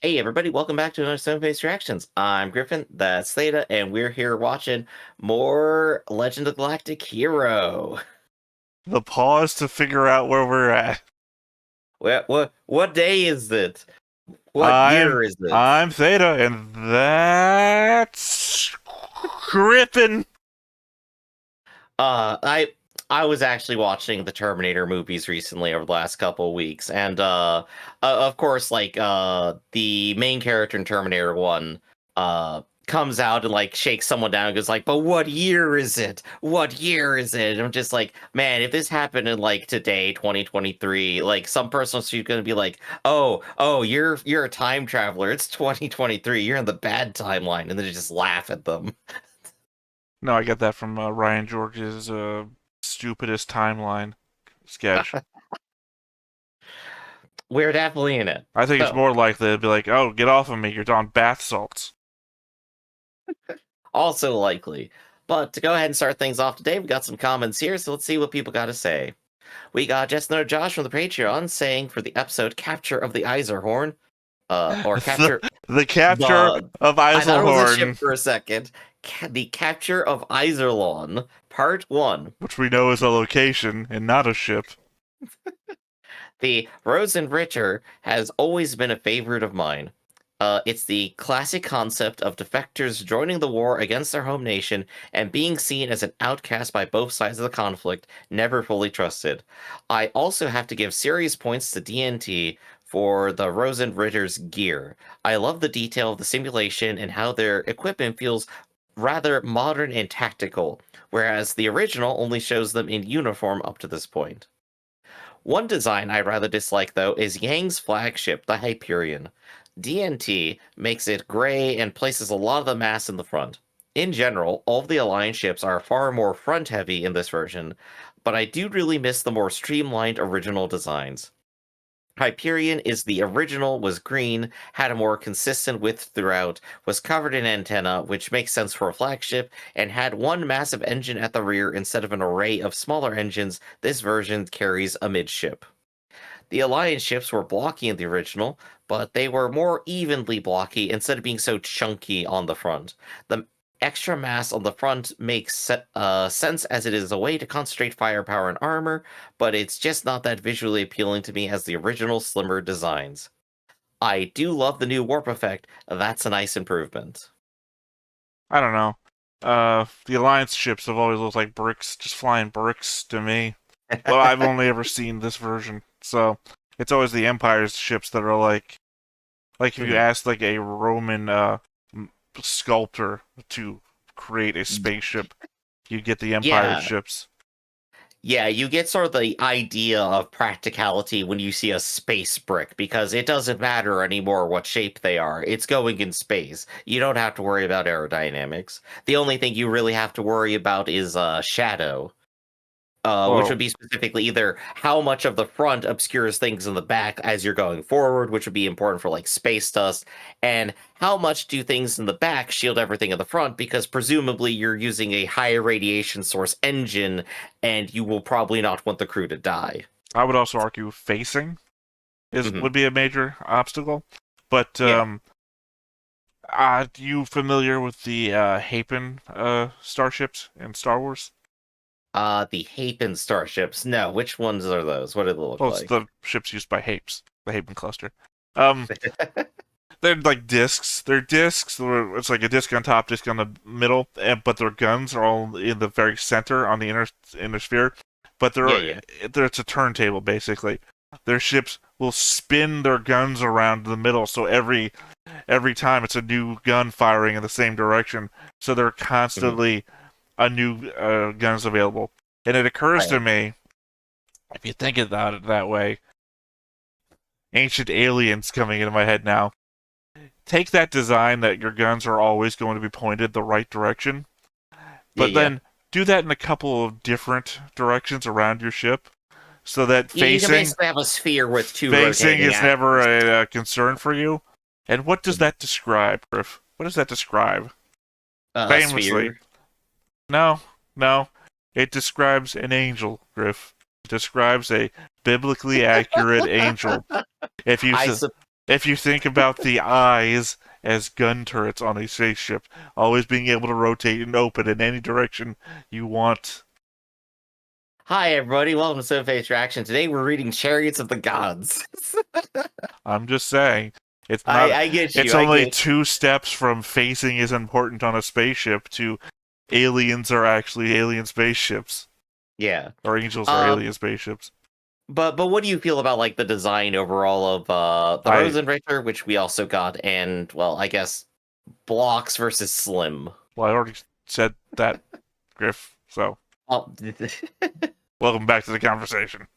Hey everybody, welcome back to another Stone-Faced Reactions. I'm Griffin, that's Theta, and we're here watching more Legend of Galactic Hero. The pause to figure out where we're at. What day is it? What I'm year is it? I'm Theta, and that's Griffin. I was actually watching the Terminator movies recently over the last couple of weeks, and of course, the main character in Terminator 1 comes out and like shakes someone down and goes like, "But what year is it? What year is it?" And I'm just like, man, if this happened in like today, 2023, like some person she's gonna be like, "Oh, you're a time traveler. It's 2023. You're in the bad timeline," and then just laugh at them. No, I got that from Ryan George's stupidest timeline sketch. We're definitely in it. I think it's So. more likely to be like, "Oh, get off of me! You're on bath salts." Also likely. But to go ahead and start things off today, we got some comments here, so let's see what people got to say. We got Just Another Josh from the Patreon saying for the episode Capture of the Iserlohn, or the, Capture the capture the... of I thought it was a ship Iserlohn, for a second. The Capture of Iserlohn, Part 1. which we know is a location and not a ship. The Rose and Richer has always been a favorite of mine. It's the classic concept of defectors joining the war against their home nation and being seen as an outcast by both sides of the conflict, never fully trusted. I also have to give serious points to DNT for the Rosenritter's gear. I love the detail of the simulation and how their equipment feels rather modern and tactical, whereas the original only shows them in uniform up to this point. One design I rather dislike, though, is Yang's flagship, the Hyperion. DNT makes it gray and places a lot of the mass in the front. In general, all of the Alliance ships are far more front-heavy in this version, but I do really miss the more streamlined original designs. Hyperion is the original, was green, had a more consistent width throughout, was covered in antenna, which makes sense for a flagship, and had one massive engine at the rear instead of an array of smaller engines. This version carries a midship. The Alliance ships were blocky in the original, but they were more evenly blocky instead of being so chunky on the front. The extra mass on the front makes sense as it is a way to concentrate firepower and armor, but it's just not that visually appealing to me as the original slimmer designs. I do love the new warp effect. That's a nice improvement. I don't know. The Alliance ships have always looked like bricks, just flying bricks to me. Well, I've only ever seen this version, so it's always the Empire's ships that are like if you Mhm. asked like a Roman sculptor to create a spaceship, you get the Empire's Yeah, ships. Yeah, you get sort of the idea of practicality when you see a space brick because it doesn't matter anymore what shape they are. It's going in space. You don't have to worry about aerodynamics. The only thing you really have to worry about is shadow, which would Well, be specifically either how much of the front obscures things in the back as you're going forward, which would be important for like space dust, and how much do things in the back shield everything in the front, because presumably you're using a high radiation source engine and you will probably not want the crew to die. I would also argue facing is Hmm. would be a major obstacle. But Yeah. are you familiar with the Hapen starships in Star Wars? The Hapen starships. No, which ones are those? What do they look Well, it's like? the ships used by Hapes, the Hapen cluster. Um, they're like discs. They're discs. It's like a disc on top, disc on the middle, but their guns are all in the very center on the inner sphere. But Yeah, yeah. it's a turntable basically. Their ships will spin their guns around the middle, so every time it's a new gun firing in the same direction. So there are Hmm. constantly a new guns available. And it occurs to Right. me, if you think about it that way, ancient aliens coming into my head now. Take that design that your guns are always going to be pointed the right direction, Yeah, but yeah. then do that in a couple of different directions around your ship so that You can facing basically have a sphere with two facing rotating is never axes. a concern for you. And what does that describe, Griff? What does that describe? A Famously, sphere. no, no. It describes an angel, Griff. It describes a biblically accurate angel. If you I s- sup If you think about the eyes as gun turrets on a spaceship, always being able to rotate and open in any direction you want. Hi, everybody. Welcome to Surface Reaction. Today we're reading Chariots of the Gods. I'm just saying, it's not. I get you. It's I only get 2 steps from facing is important on a spaceship to aliens are actually alien spaceships, Yeah. or angels are alien spaceships. But what do you feel about like the design overall of the Rosenrichter, which we also got, and well, I guess Blocks versus Slim. Well, I already said that, Griff. So Oh, welcome back to the conversation.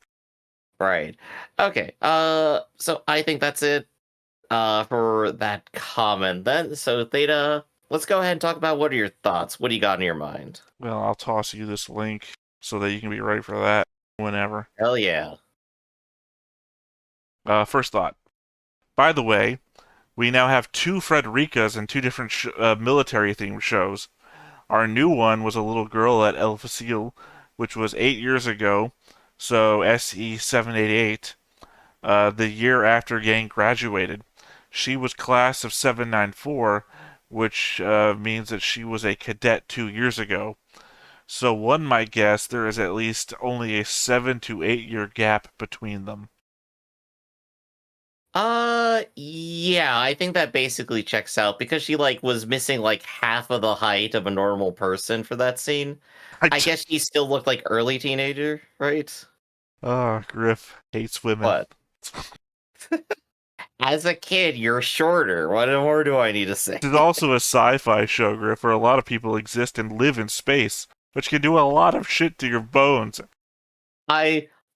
right. Okay. So I think that's it. For that comment then. So Theta, let's go ahead and talk about what are your thoughts. What do you got in your mind? Well, I'll toss you this link so that you can be ready for that whenever. Hell yeah. First thought. By the way, we now have 2 Fredericas in 2 different military-themed shows. Our new one was a little girl at El Facil, which was 8 years ago, so SE788, the year after Yang graduated. She was class of 794, which means that she was a cadet 2 years ago. So one might guess there is at least only a 7 to 8 year gap between them. Yeah, I think that basically checks out because she like was missing like half of the height of a normal person for that scene. I guess she still looked like early teenager, right? Oh, Griff hates women. What? As a kid, you're shorter. What more do I need to say? This is also a sci-fi show, Griff, where a lot of people exist and live in space, which can do a lot of shit to your bones.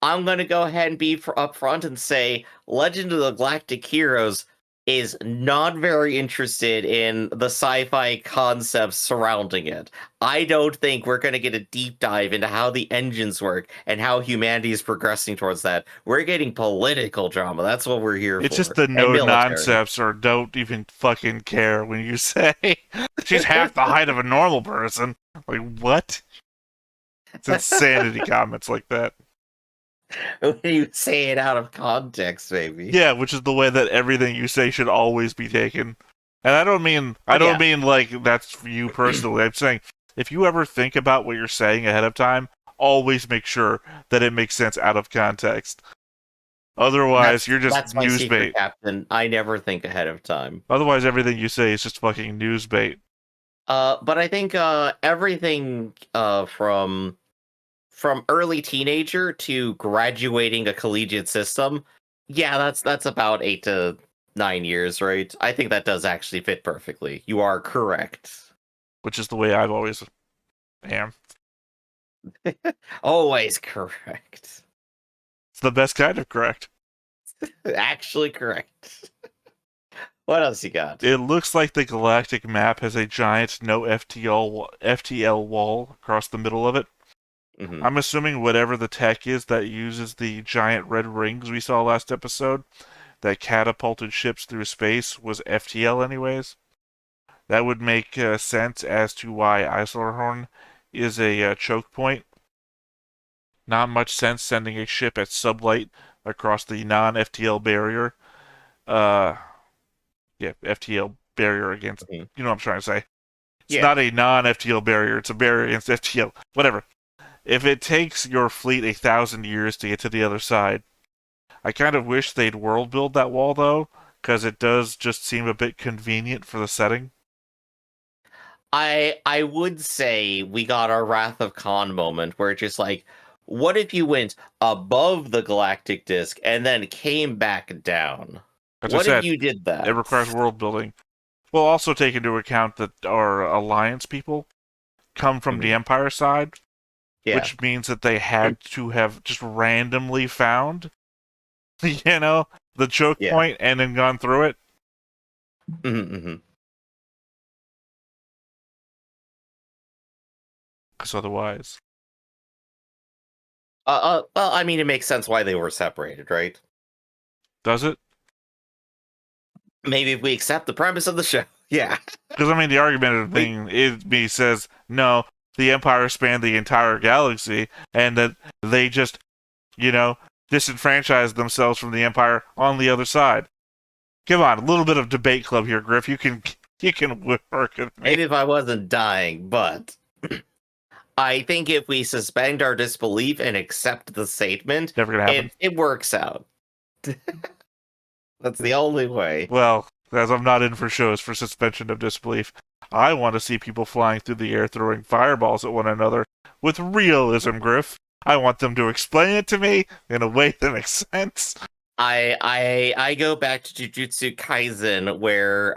I'm gonna go ahead and be upfront and say Legend of the Galactic Heroes is not very interested in the sci-fi concepts surrounding it. I don't think we're gonna get a deep dive into how the engines work and how humanity is progressing towards that. We're getting political drama. That's what we're here for. It's just the no-nonsense or don't even fucking care when you say she's half the height of a normal person. Like, what? It's insanity comments like that. When you say it out of context, maybe. Yeah, which is the way that everything you say should always be taken. And I don't mean like that's for you personally. I'm saying if you ever think about what you're saying ahead of time, always make sure that it makes sense out of context. Otherwise, you're just that's my secret, newsbait. Captain. I never think ahead of time. Otherwise, everything you say is just fucking newsbait. But I think everything from early teenager to graduating a collegiate system, yeah, that's about 8 to 9 years, right? I think that does actually fit perfectly. You are correct. Which is the way I've always am. Always correct. It's the best kind of correct. Actually correct. What else you got? It looks like the galactic map has a giant no FTL wall across the middle of it. Mm-hmm. I'm assuming whatever the tech is that uses the giant red rings we saw last episode that catapulted ships through space was FTL anyways. That would make sense as to why Iserlohn is a choke point. Not much sense sending a ship at sublight across the non-FTL barrier. Yeah, FTL barrier against... You know what I'm trying to say. It's not a non-FTL barrier, it's a barrier against FTL. Whatever. If it takes your fleet 1,000 years to get to the other side, I kind of wish they'd world build that wall, though, because it does just seem a bit convenient for the setting. I would say we got our Wrath of Khan moment where it's just like, what if you went above the galactic disk and then came back down? What if you did that? It requires world building. We'll also take into account that our alliance people come from the Empire side, which means that they had to have just randomly found, the choke point and then gone through it. Because otherwise... well, I mean, it makes sense why they were separated, right? Does it? Maybe if we accept the premise of the show. Yeah. Because, I mean, the argumentative thing says, no, the Empire spanned the entire galaxy, and that they just, disenfranchised themselves from the Empire on the other side. Come on, a little bit of debate club here, Griff. You can work with me. Maybe if I wasn't dying, but I think if we suspend our disbelief and accept the statement, Never gonna happen. it works out. That's the only way. Well, as I'm not in for shows for suspension of disbelief, I want to see people flying through the air throwing fireballs at one another with realism, Griff. I want them to explain it to me in a way that makes sense. I go back to Jujutsu Kaisen where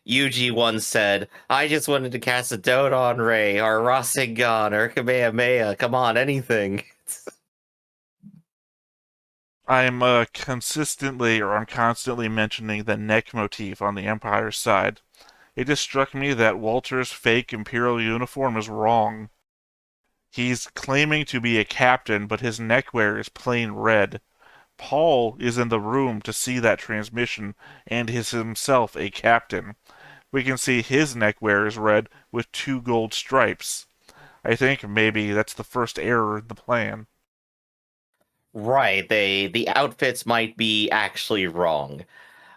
Yuji once said, I just wanted to cast a Dodon Ray or Rasengan or Kamehameha. Come on, anything. I'm constantly mentioning the neck motif on the Empire's side. It just struck me that Walter's fake Imperial uniform is wrong. He's claiming to be a captain, but his neckwear is plain red. Paul is in the room to see that transmission, and is himself a captain. We can see his neckwear is red with 2 gold stripes. I think maybe that's the first error in the plan. Right, the outfits might be actually wrong,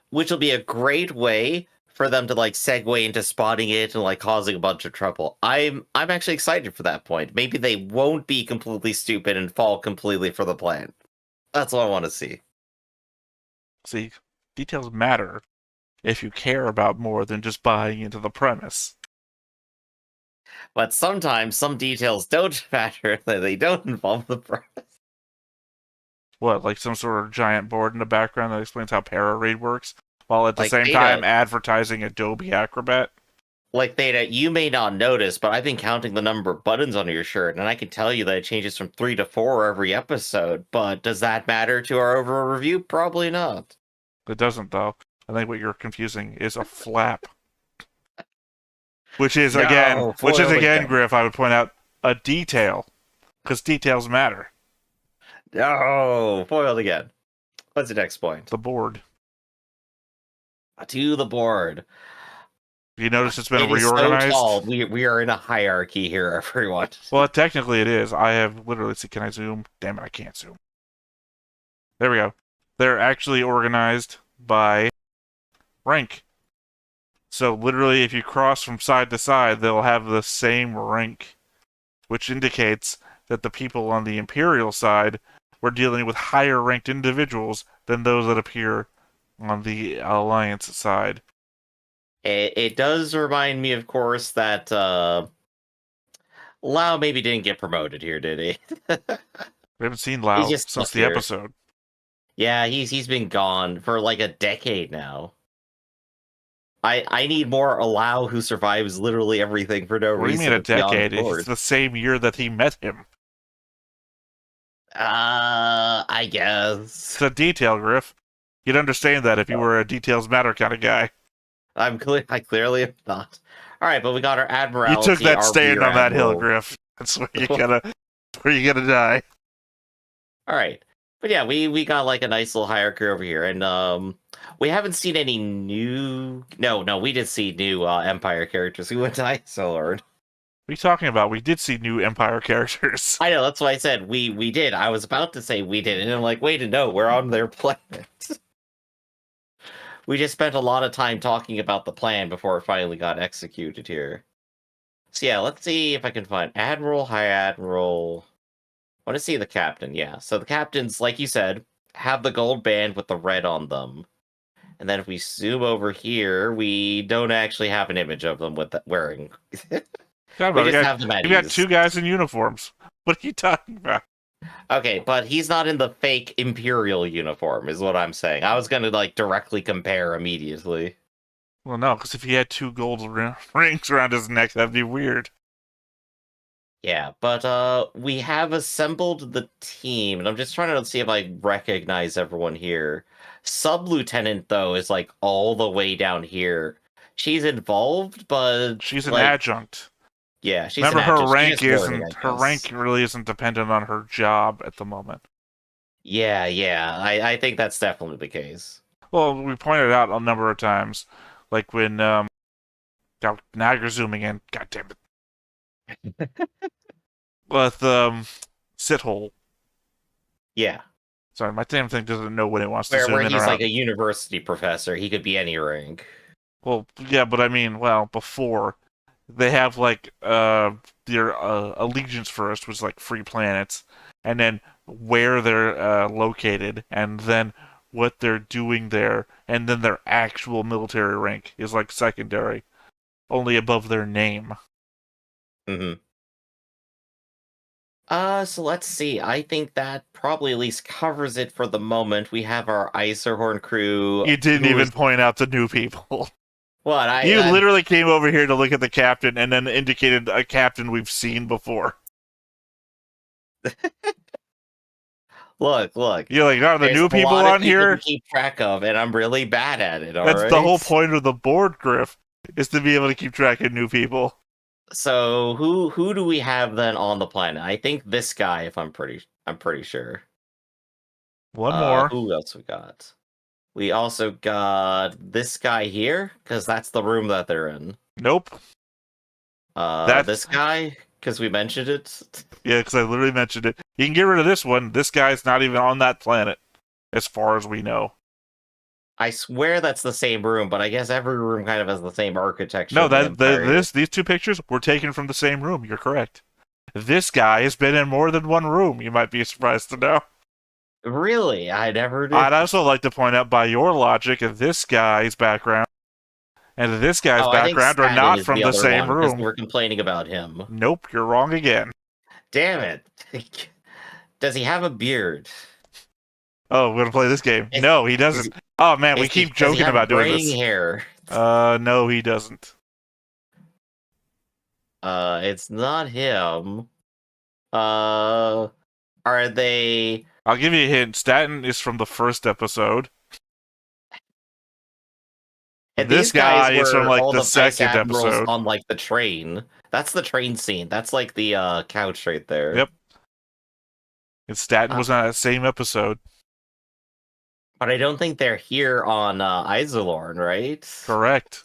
which will be a great way for them to like segue into spotting it and like causing a bunch of trouble. I'm actually excited for that point. Maybe they won't be completely stupid and fall completely for the plan. That's what I want to see. See, details matter if you care about more than just buying into the premise. But sometimes some details don't matter, that they don't involve the premise. What, like some sort of giant board in the background that explains how Pararead works, while at the Like same Theta, time advertising Adobe Acrobat? like Theta, you may not notice, but I've been counting the number of buttons on your shirt, and I can tell you that it changes from 3 to 4 every episode. But does that matter to our overall review? Probably not. It doesn't, though. I think what you're confusing is a flap. Which is No, foiled again, again. Griff, I would point out, a detail. Because details matter. No, foiled again. What's the next point? The board. To the board. You notice it's been It is reorganized? so tall. We are in a hierarchy here, everyone. Well, technically it is. I have literally... See, can I zoom? Damn it, I can't zoom. There we go. They're actually organized by rank. So literally, if you cross from side to side, they'll have the same rank, which indicates that the people on the Imperial side were dealing with higher ranked individuals than those that appear on the Alliance side. It does remind me, of course, that Lau maybe didn't get promoted here, did he? We haven't seen He's Lau just since stuck the here. episode. Yeah, he's been gone for like a decade now. I need more Lau who survives literally everything for no What do you reason. mean a beyond decade? board. It's the same year that he met him. I guess. It's a detail, Griff. You'd understand that if you were a details matter kind of guy. I clearly am not. All right, but we got our admiralty. You took that our stand rear on that hill, admiral. Griff. That's where you're gonna die. All right, but yeah, we got like a nice little hierarchy over here, and we haven't seen any new. No, we did see new Empire characters. We went to Iserlohn. What are you talking about? We did see new Empire characters. I know, that's why I said we did. I was about to say we did, and I'm like, wait, no, we're on their planet. We just spent a lot of time talking about the plan before it finally got executed here. So yeah, let's see if I can find Admiral, High Admiral. I want to see the captain, yeah. So the captains, like you said, have the gold band with the red on them. And then if we zoom over here, we don't actually have an image of them with wearing. God, We we just have them at you got ease. 2 guys in uniforms. What are you talking about? Okay, but he's not in the fake Imperial uniform, is what I'm saying. I was gonna like directly compare immediately. Well, no, because if he had 2 gold rings around his neck, that'd be weird. Yeah, but we have assembled the team, and I'm just trying to see if I recognize everyone here. Sub-Lieutenant, though, is like all the way down here. She's involved, but She's an like, adjunct. yeah, she's Remember, an her adjunct. She's rank just learning, I her guess. rank really isn't dependent on her job at the moment. Yeah, I think that's definitely the case. Well, we pointed out a number of times, like when now you're zooming in. God damn it. With Sithole. Yeah. Sorry, my damn thing doesn't know when it wants to Where zoom in or he's like out. a university professor. He could be any rank. Well, yeah, but I mean, well, before they have like their allegiance first, which is like free planets, and then where they're located, and then what they're doing there, and then their actual military rank is like secondary, only above their name. Hmm. So let's see. I think that probably at least covers it for the moment. We have our Iserlohn crew, You didn't who even is point out the new people. what You literally came over here to look at the captain and then indicated a captain we've seen before. look. You're like, are the There's new a people lot of on people to here? keep track of, and I'm really bad at it. All That's the right. whole point of the board, Griff, is to be able to keep track of new people. So who do we have then on the planet? I think this guy, if I'm pretty sure. One more. Who else we got? We also got this guy here, because that's the room that they're in. Nope. That's This guy, because we mentioned it. yeah, because I literally mentioned it. You can get rid of this one. This guy's not even on that planet, as far as we know. I swear that's the same room, but I guess every room kind of has the same architecture No, in the Empire. these two pictures were taken from the same room. You're correct. This guy has been in more than one room. You might be surprised to know. Really? I never knew. I'd also like to point out, by your logic, this guy's background and this guy's Oh, I think background are Statin not is from the the other same one, because room. we were complaining about him. Nope, you're wrong again. Damn it. Does he have a beard? Oh, we're gonna play this game. Is, No, he is, doesn't. Oh man, we keep does he joking have about doing graying this. hair? No, he doesn't. It's not him. Uh, are they... I'll give you a hint. Statin is from the first episode. And This these guys guy is from were like all the the vice second admirals episode. on, like, the train. That's the train scene. That's, like, the, couch right there. Yep. And Statin Uh, was on that same episode. but I don't think they're here on, Iserlohn, right? Correct.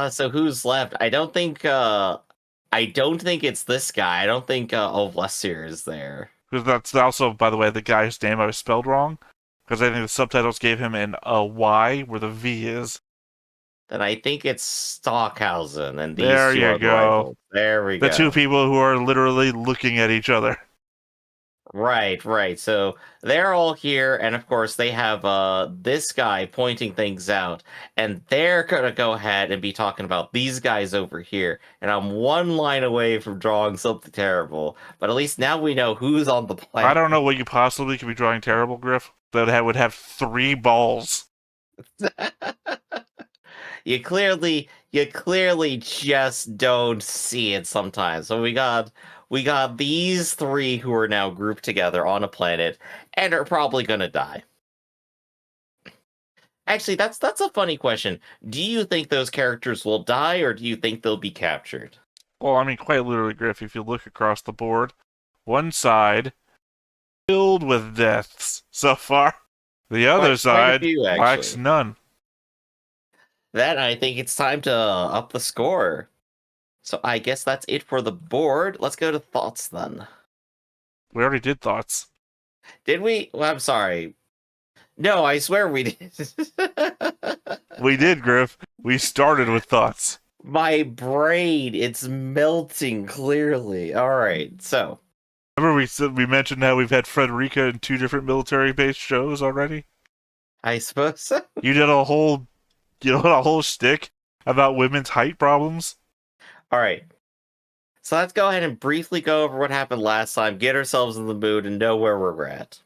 So who's left? I don't think it's this guy. I don't think, Ovlessir is there. Because that's also, by the way, the guy's name I was spelled wrong. Because I think the subtitles gave him an Y where the V is. Then I think it's Stockhausen, and these There two you are the go. rivals. There we The two go. people who are literally looking at each other. Right. So they're all here, and of course they have this guy pointing things out, and they're gonna go ahead and be talking about these guys over here. And I'm one line away from drawing something terrible, but at least now we know who's on the I planet. don't know what you possibly could be drawing terrible, Griff. That would have 3 balls. You clearly just don't see it sometimes. So we got these three who are now grouped together on a planet and are probably gonna die. Actually, that's a funny question. Do you think those characters will die, or do you think they'll be captured? Well, I mean, quite literally, Griff, if you look across the board, one side filled with deaths so far. The other Quite a side few, lacks actually. none. Then I think it's time to up the score. So I guess that's it for the board. Let's go to thoughts then. We already did thoughts. Did we? Well, I'm sorry. No, I swear we did. We did, Griff. We started with thoughts. My brain, it's melting clearly. All right, so Remember we mentioned how we've had Frederica in 2 different military-based shows already? I suppose so. You did a whole shtick about women's height problems. All right, so let's go ahead and briefly go over what happened last time, get ourselves in the mood, and know where we're at.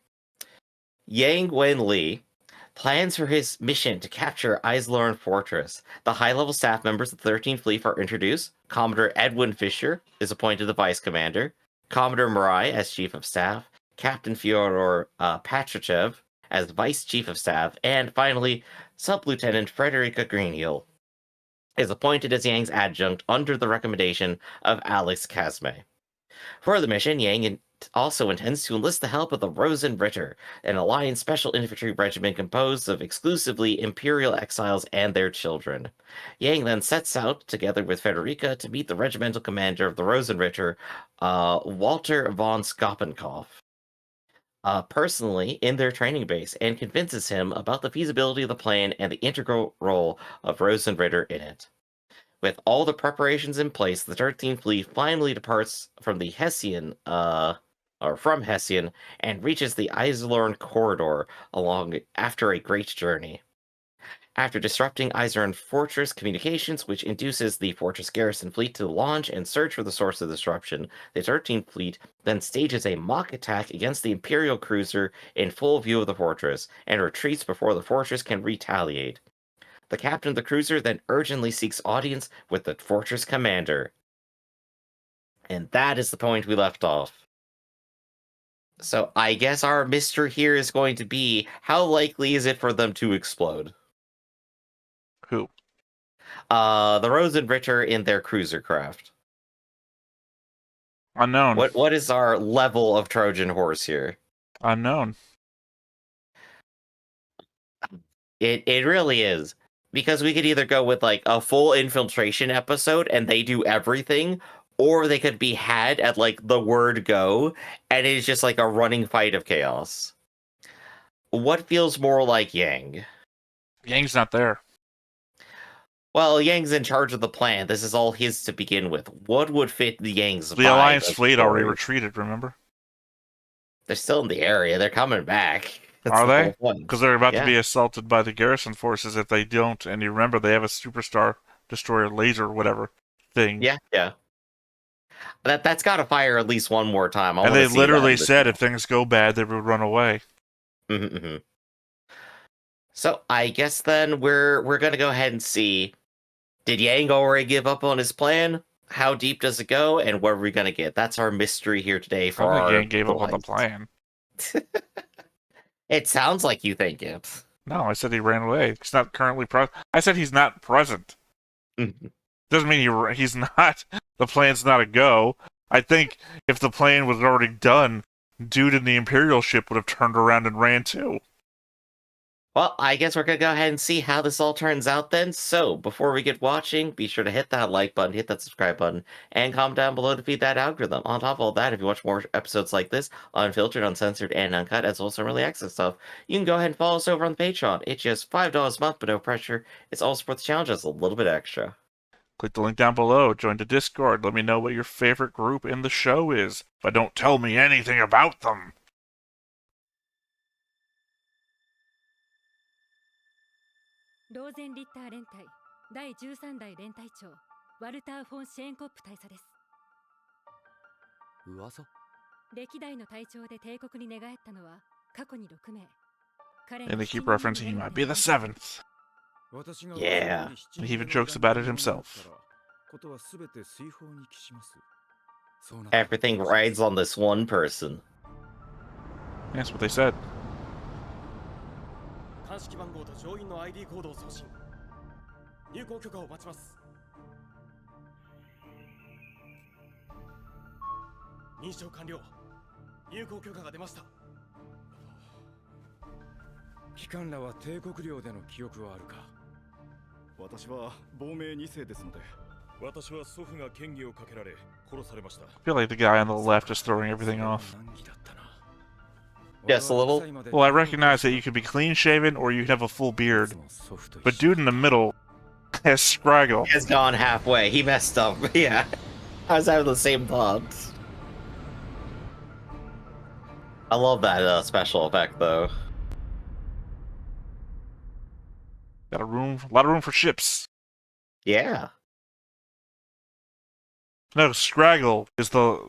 Yang Wenli plans for his mission to capture Iserlohn Fortress. The high-level staff members of the 13th Fleet are introduced. Commodore Edwin Fisher is appointed the vice commander. Commodore Murai as chief of staff. Captain Fyodor Patrushev as vice chief of staff. And finally, Sub-Lieutenant Frederica Greenhill is appointed as Yang's adjunct under the recommendation of Alex Kasme. For the mission, Yang also intends to enlist the help of the Rosen Ritter, an Alliance Special Infantry regiment composed of exclusively Imperial exiles and their children. Yang then sets out, together with Federica, to meet the regimental commander of the Rosen Ritter, Walter von Skoppenkopf. personally in their training base and convinces him about the feasibility of the plan and the integral role of Rose and Ritter in it. With all the preparations in place, the 13th Fleet finally departs from the Hessian, or from Hessian, and reaches the Iserlohn corridor after a great journey. After disrupting Iserlohn fortress communications, which induces the fortress garrison fleet to launch and search for the source of disruption, the 13th Fleet then stages a mock attack against the Imperial cruiser in full view of the fortress, and retreats before the fortress can retaliate. The captain of the cruiser then urgently seeks audience with the fortress commander. And that is the point we left off. So I guess our mystery here is going to be, how likely is it for them to explode? Who? The Rose and Ritter in their cruiser craft. Unknown. What is our level of Trojan horse here? Unknown. It really is. Because we could either go with like a full infiltration episode and they do everything, or they could be had at like the word go, and it's just like a running fight of chaos. What feels more like Yang? Yang's not there. Well, Yang's in charge of the plan. This is all his to begin with. What would fit the Yang's The vibe Alliance of the fleet already story? retreated, remember? They're still in the area. They're coming back. That's Are the they? whole point. Because they're about to Yeah. be assaulted by the garrison forces if they don't. And you remember they have a superstar destroyer laser whatever thing. Yeah. That's got to fire at least one more time. I And want they to see that in literally the said show. if things go bad, they would run away. Mm-hmm. So I guess then we're gonna go ahead and see. Did Yang already give up on his plan? How deep does it go? And what are we gonna get? That's our mystery here today for I think our Yang gave up on the delight. plan. It sounds like you think it. No, I said he ran away. He's not currently present. I said he's not present. Mhm. Doesn't mean he's not. The plan's not a go. I think if the plan was already done, dude in the Imperial ship would have turned around and ran too. Well, I guess we're gonna go ahead and see how this all turns out then. So, before we get watching, be sure to hit that like button, hit that subscribe button, and comment down below to feed that algorithm. On top of all that, if you watch more episodes like this, unfiltered, uncensored, and uncut, as well as some early access stuff, you can go ahead and follow us over on the Patreon. It's just $5 a month, but no pressure. It's all support the channel, just a little bit extra. Click the link down below, join the Discord, let me know what your favorite group in the show is, but don't tell me anything about them. ローゼンリッター連隊第13代連隊長ワルター・フォン・シェーンコップ大佐です。噂歴代の隊長で帝国に寝返ったのは過去に6名。 And they keep referencing he might be the 7th. Yeah. And he even jokes about it himself. Everything rides on this one person. That's what they said. 鑑識番号と乗員の ID コードを送信。入港許可を待ちます。認証完了。入港許可が出ました。機関らは帝国領での記憶はあるか。私は亡命2世ですので。私は祖父が嫌疑をかけられ殺されました。 I feel like the guy on the left is throwing everything off. Just a little. Well, I recognize that you can be clean shaven or you can have a full beard, but dude in the middle has scraggle. He has gone halfway. He messed up. Yeah. I was having the same thoughts. I love that special effect, though. Got a lot of room for ships. Yeah. No, scraggle is the.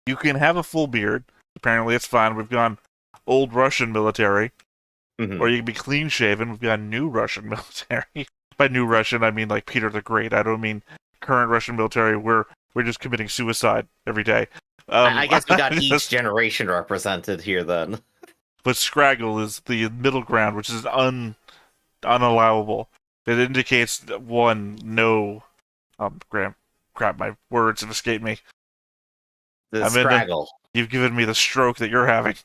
You can have a full beard. Apparently, it's fine. We've gone old Russian military, Mhm. or you can be clean shaven. We've got new Russian military. By new Russian, I mean like Peter the Great. I don't mean current Russian military. We're just committing suicide every day. I guess we got each just- generation represented here, then. But scraggle is the middle ground, which is unallowable. It indicates no. Crap! My words have escaped me. The I'm in the- scraggle. You've given me the stroke that you're having.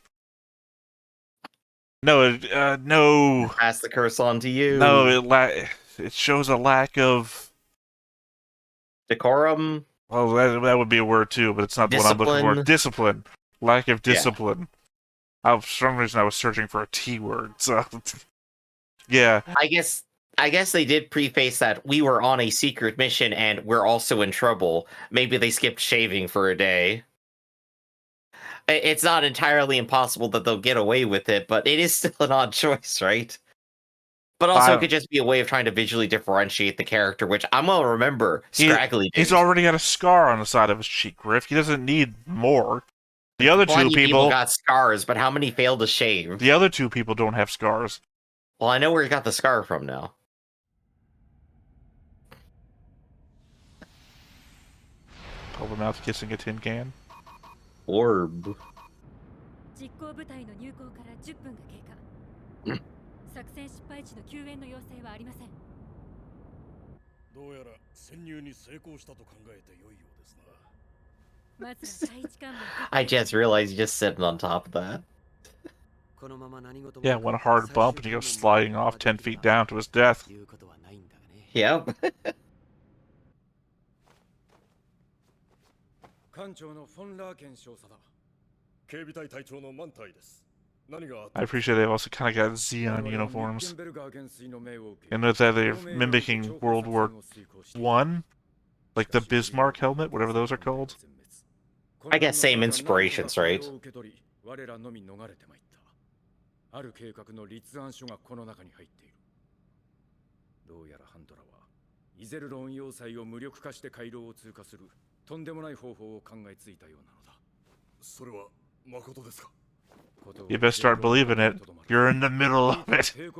No, no, Pass the curse on to you. no. It shows a lack of. Decorum. Well, that would be a word too, but it's not the one I'm looking for. Discipline. Discipline. Lack of Yeah. discipline. For some reason, I was searching for a T word, so... yeah. I guess they did preface that we were on a secret mission and we're also in trouble. Maybe they skipped shaving for a day. It's not entirely impossible that they'll get away with it, but it is still an odd choice, right? But also, it could just be a way of trying to visually differentiate the character, which I'm gonna remember. Scraggly dude. He's already got a scar on the side of his cheek, Griff. He doesn't need more. The other two people got scars, but how many failed to shave? The other two people don't have scars. Well, I know where he got the scar from now. Pulp mouth kissing a tin can. Orb. 実行部隊の入港から10分が経過。作戦失敗時の救援の要請はありません。どうやら潜入に成功したと考えて良いようですな。まずは第一関門。I just realized he's just sitting on top of that. Yeah, one hard bump and he goes sliding off 10 feet down to his death. Yep. 艦長のフォンラーケン少佐だ。警備隊隊長のマンタイです。 I appreciate they've also kind of got Xeon uniforms. And note that they're mimicking World War I, like the Bismarck helmet, whatever those are called. I guess same inspirations, right? ある計画の立案書がこの中に入っている。どうやらハンドラはイゼルロン要塞を無力化して回廊を通過するとんでもない方法を考えついたようなのだ。それは誠ですか? You best start believing it. You're in the middle of it. Do you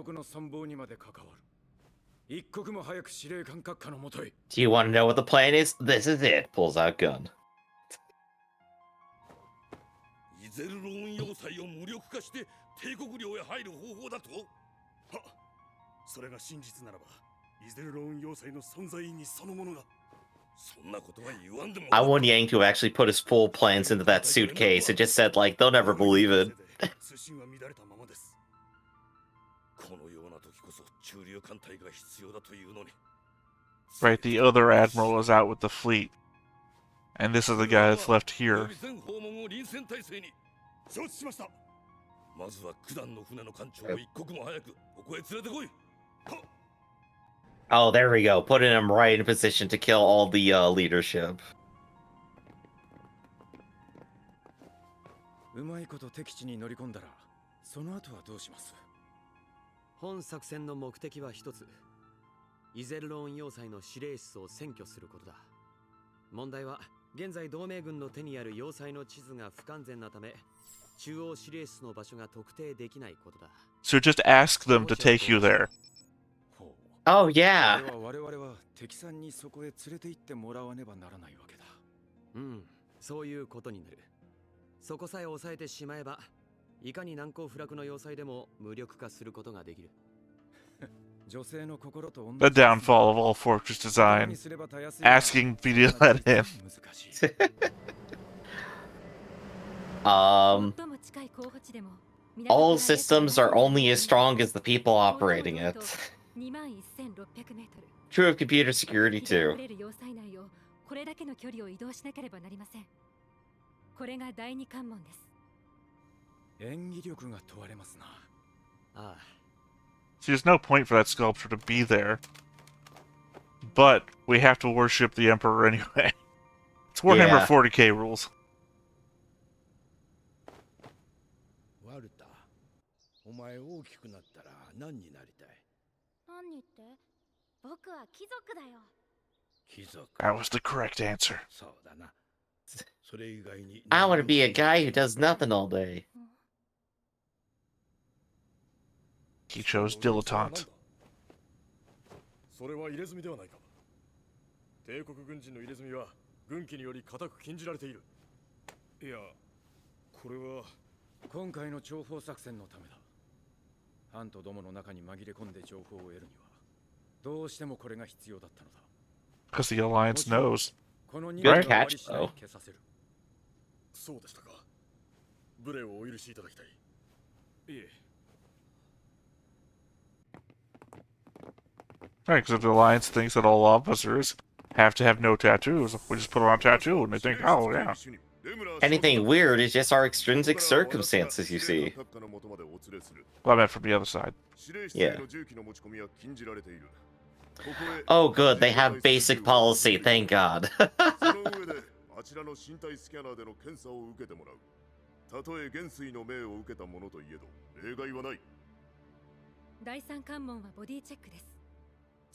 want to know what the plan is? This is it. Pulls out gun. イゼルロン要塞を無力化して帝国領へ入る方法だと? は、それが真実ならば、イゼルロン要塞の存在意義そのものが I want Yang to actually put his full plans into that suitcase. It just said, like, they'll never believe it. Right, the other admiral is out with the fleet. And this is the guy that's left here. Oh, there we go. Putting him right in position to kill all the leadership. うまいこと敵地に乗り込んだら、その後はどうします？本作戦の目的は一つ。イゼルローン要塞の司令室を占拠することだ。問題は、現在同盟軍の手にある要塞の地図が不完全なため、中央司令室の場所が特定できないことだ。So just ask them to take you there. Oh, yeah. 我々は敵さんにそこへ連れて行ってもらわねばならないわけだ。うん、そういうことになる。そこさえ抑えてしまえば、いかに難攻不落の要塞でも無力化することができる。The downfall of all fortress design. Asking me to let him. All systems are only as strong as the people operating it. True of computer security too. これだけの距離を移動しなければなりません。これが第二関門です。演技力が問われますな。ああ。See, there's no point for that sculpture to be there. But we have to worship the Emperor anyway. It's Warhammer 40k rules. ワルタ、お前大きくなったら何になりたい？何って？僕は貴族だよ。貴族。That was the correct answer. そうだな。それ以外に。I want to be a guy who does nothing all day. He chose dilettante. それは入れ墨ではないか。帝国軍人の入れ墨は軍紀により固く禁じられている。いや、これは今回の諜報作戦のためだ。ハントどもの中に紛れ込んで情報を得るにはどうしてもこれが必要だったのだ。Because the Alliance knows. Good catch, though. そうでしたか。無礼をお許しいただきたい。いえ。Right, because if the Alliance thinks that all officers have to have no tattoos, we just put on a tattoo and they think, oh, yeah. anything weird. It's just our extrinsic circumstances, you see. Well, I meant from the other side. Yeah. Oh, good. They have basic policy. Thank God. その上であちらの身体スキャナーでの検査を受けてもらう。たとえ元帥の命を受けたものといえど例外はない。第三関門はボディチェックです。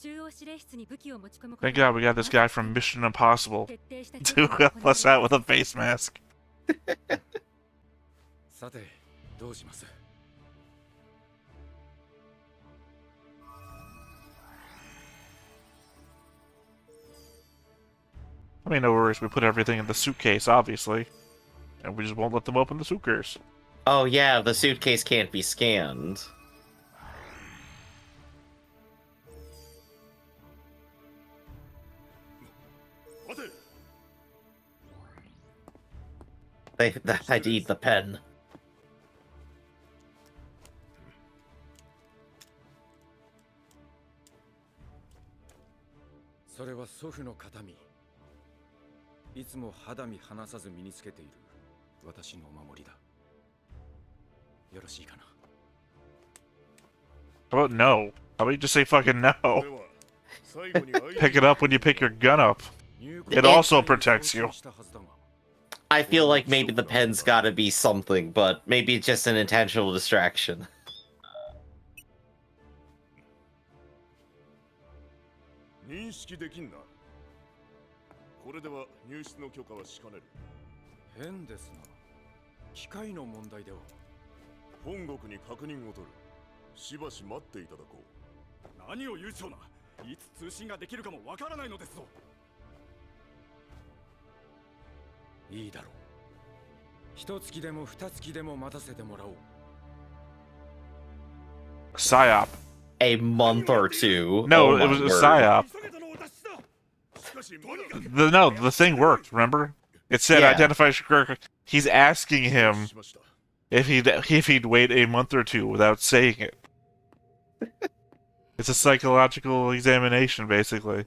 中央司令室に武器を持ち込む。 Thank God we got this guy from Mission Impossible to help us out with a face mask. さてどうします？ I mean, no worries. We put everything in the suitcase, obviously, and we just won't let them open the suitcase. Oh yeah, the suitcase can't be scanned. I need the pen. それは祖父の形見。いつも肌身離さず身につけている私のお守りだ。よろしいかな。 How about no? How about you just say fucking no? Pick it up when you pick your gun up. It also protects you. I feel like maybe the pen's gotta be something, but maybe it's just an intentional distraction. 認識できんな。これでは入室の許可はしかねる。変ですな。機械の問題では。本国に確認を取る。しばし待っていただこう。何を言うちょうな。いつ通信ができるかもわからないのですぞ。いいだろう。一月でも二月でも待たせてもらおう。PSYOP. A month or two. No, Oh it my was a word. PSYOP. The thing worked, remember? It said Yeah. identify Shikirk. He's asking him if he'd wait a month or two without saying it. It's a psychological examination, basically.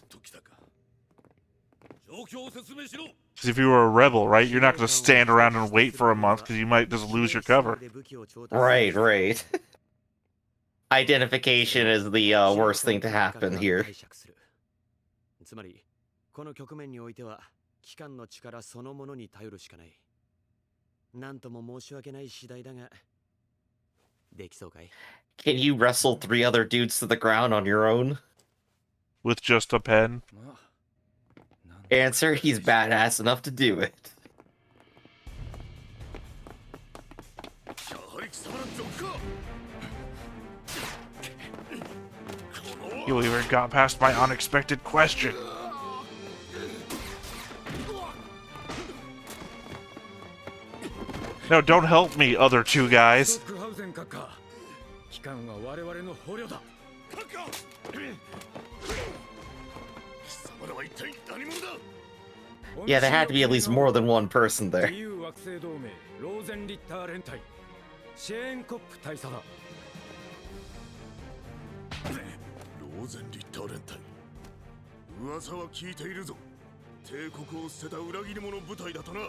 Because if you were a rebel, right, you're not going to stand around and wait for a month because you might just lose your cover. Right, right. Identification is the worst thing to happen here. つまりこの局面においては機関の力そのものに頼るしかない。なんとも申し訳ない次第だが、できそうかい? Can you wrestle 3 other dudes to the ground on your own? With just a pen? Answer, he's badass enough to do it. You even got past my unexpected question. No, don't help me, other two guys. Yeah, there had to be at least more than one person there. ローゼンリッター連隊。噂は聞いているぞ。帝国を捨てた裏切り者部隊だとな。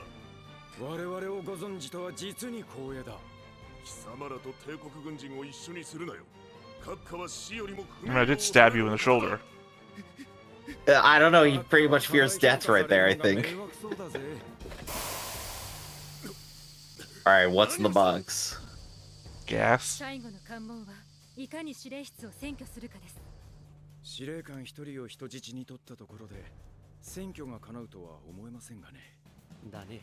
我々をご存知とは実に光栄だ。貴様らと帝国軍人を一緒にするなよ。閣下は死よりも不 I did stab you in the shoulder. I don't know, he pretty much fears death right there, I think. Alright, what's in the box? Gas? 最後の関門はいかに司令室を占拠するかです。司令官一人を人質に取ったところで選挙が叶うとは思えませんがね。だね。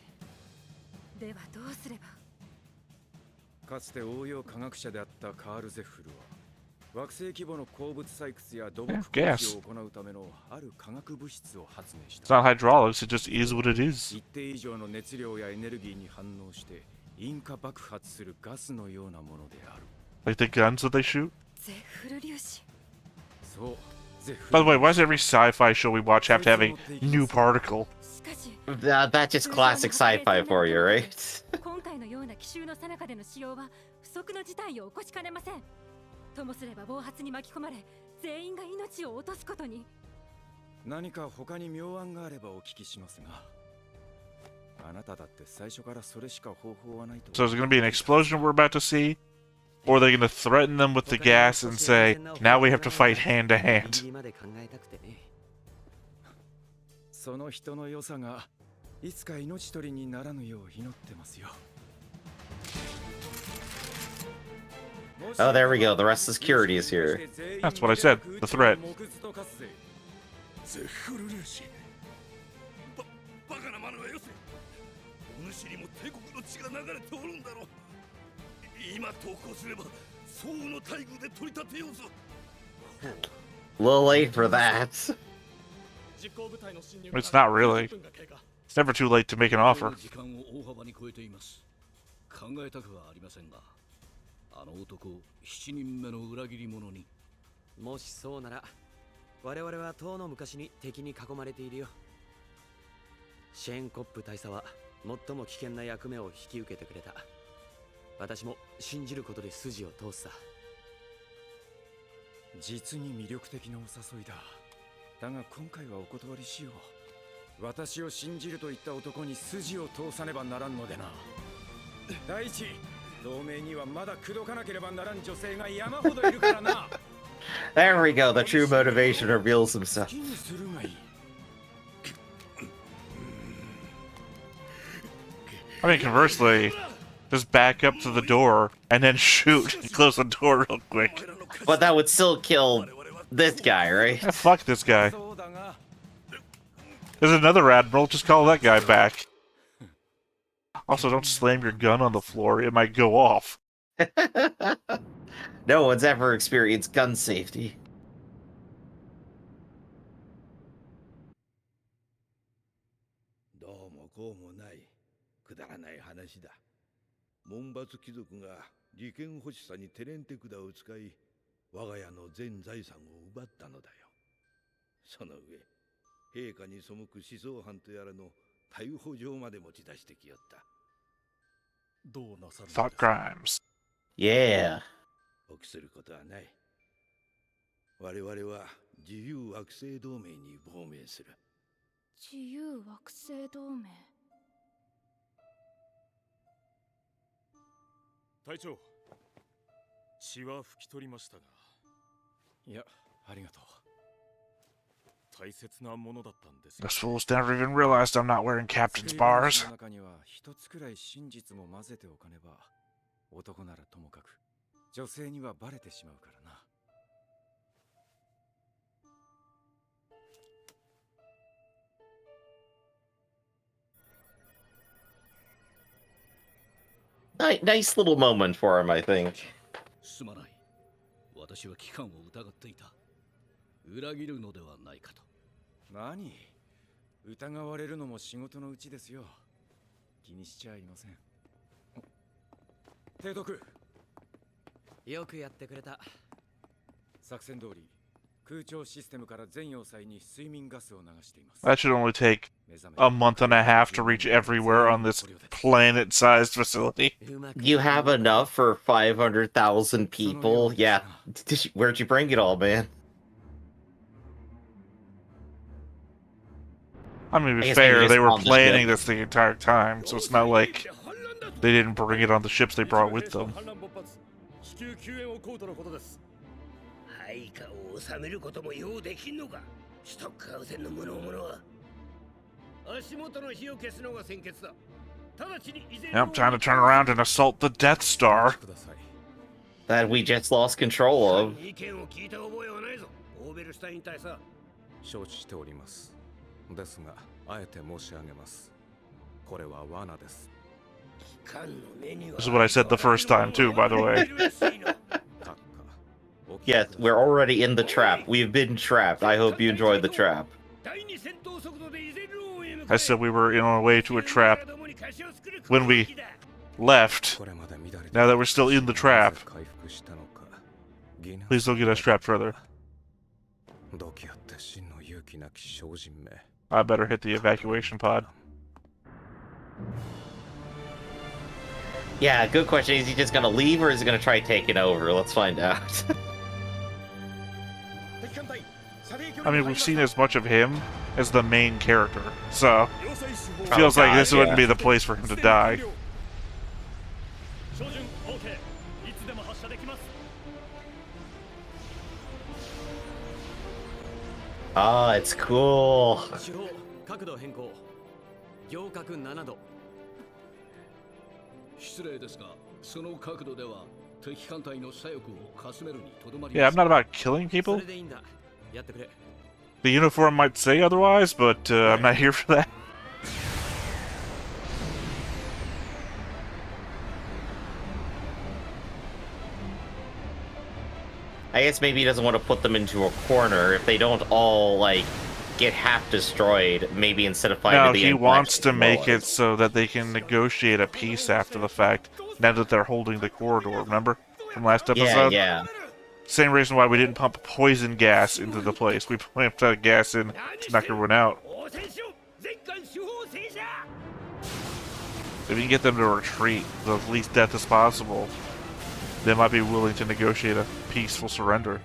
ではどうすれば。かつて応用科学者であったカール・ゼッフルは惑星規模の鉱物採掘や土木工事を行うためのある化学物質を発明した。It's not hydraulics, it just is what it is. 一定以上の熱量やエネルギーに反応して引火爆発するガスのようなものである。Like the guns that they shoot? ゼフル粒子。そう。By the way, why does every sci-fi show we watch have to have a new particle? That's just classic sci-fi for you, right? 今回のような奇襲の最中での使用は不測の事態を起こしかねません。ともすれば暴発に巻き込まれ、全員が命を落とすことに。何か他に妙案があればお聞きしますが。So is it going to be an explosion we're about to see? Or are they going to threaten them with the gas and say, now we have to fight hand to hand? その人の良さがいつか命取りにならぬよう祈ってますよ。 Oh, there we go. The rest of security is here. That's what I said. The threat. ゼフルルーシバカなマヌはよせ。お主にも帝国の血が流れておるんだろう。今投降すれば相応の待遇で取り立てようぞ。 A little late for that. It's not really. It's never too late to make an offer. 時間を大幅に超えています。考えたくはありませんが、あの男7人目の裏切り者に。もしそうなら、我々はとうの昔に敵に囲まれているよ。シェーンコップ大佐は最も危険な役目を引き受けてくれた。私も信じることで筋を通すさ。実に魅力的なお誘いだ。だが今回はお断りしよう。私を信じるといった男に筋を通さねばならんのでな。第一、同盟にはまだ口説かなければならん女性が山ほどいるからな。There we go. The true motivation reveals himself. 好きにするがいい。 I mean, conversely, just back up to the door and then shoot and close the door real quick. But that would still kill this guy, right? Yeah, fuck this guy. There's another admiral, just call that guy back. Also, don't slam your gun on the floor, it might go off. No one's ever experienced gun safety. どうもこうもない。くだらない話だ。門閥貴族が利権欲しさに手練手管を使い、我が家の全財産を奪ったのだよ。その上、陛下に背く思想犯とやらの逮捕状まで持ち出してきよった。どうなさるのですか？ Thought crimes. Yeah. 起きすることはない。我々は自由惑星同盟に亡命する。自由惑星同盟。隊長、血は拭き取りましたが。いや、ありがとう。大切なものだったんです。 Those fools never even realized I'm not wearing captain's bars. 中には一つくらい真実も混ぜておかねば、男ならともかく女性にはバレてしまうからな。Nice little moment for him, I think. すまない。私は機関を疑っていた。裏切るのではないかと。何？疑われるのも仕事のうちですよ。気にしちゃいません。提督。よくやってくれた。作戦通り、空調システムから全要塞に睡眠ガスを流しています。 That should only take a month and a half to reach everywhere on this planet-sized facility. You have enough for 500,000 people? Yeah. Where'd you bring it all, man? I mean, to I be guess fair, maybe they just were on the planning ship. this the entire time, so it's not like they didn't bring it on the ships they brought with them. 至急救援を請うとのことです。配下を収めることもようできんのか。ストックハウゼンの無能者は。足元の火を消すのが先決だ。直ちに以前。Yep, time to turn around and assault the Death Star. That we just lost control of. 意見を聞いた覚えはないぞ。オーベルシュタイン大佐。承知しております。ですが、あえて申し上げます。これは罠です。 This is what I said the first time, too, by the way. Yes, we're already in the trap. We've been trapped. I hope you enjoyed the trap. I said we were in our way to a trap when we left. Now that we're still in the trap, please don't get us trapped further. I better hit the evacuation pod. Yeah, good question. Is he just gonna leave or is he gonna try taking over? Let's find out. I mean, we've seen as much of him as the main character, so Oh, feels like God, this wouldn't yeah. be the place for him to die. Ah, it's cool. 手法角度変更仰角7度失礼ですが、その角度では敵艦隊の左翼をかすめるにとどまり Yeah, ま I'm す。 not about killing そ people. れでいいんだやってくれ The uniform might say otherwise, but I'm not here for that. I guess maybe he doesn't want to put them into a corner. If they don't all, like, get half destroyed, maybe instead of fighting No, the he Empire, wants to make destroy it so that they can negotiate a peace after the fact, now that they're holding the corridor, remember? From last episode? Yeah. Same reason why we didn't pump poison gas into the place. We pumped gas in to knock everyone out. If you can get them to retreat with as least death as possible, they might be willing to negotiate a peaceful surrender.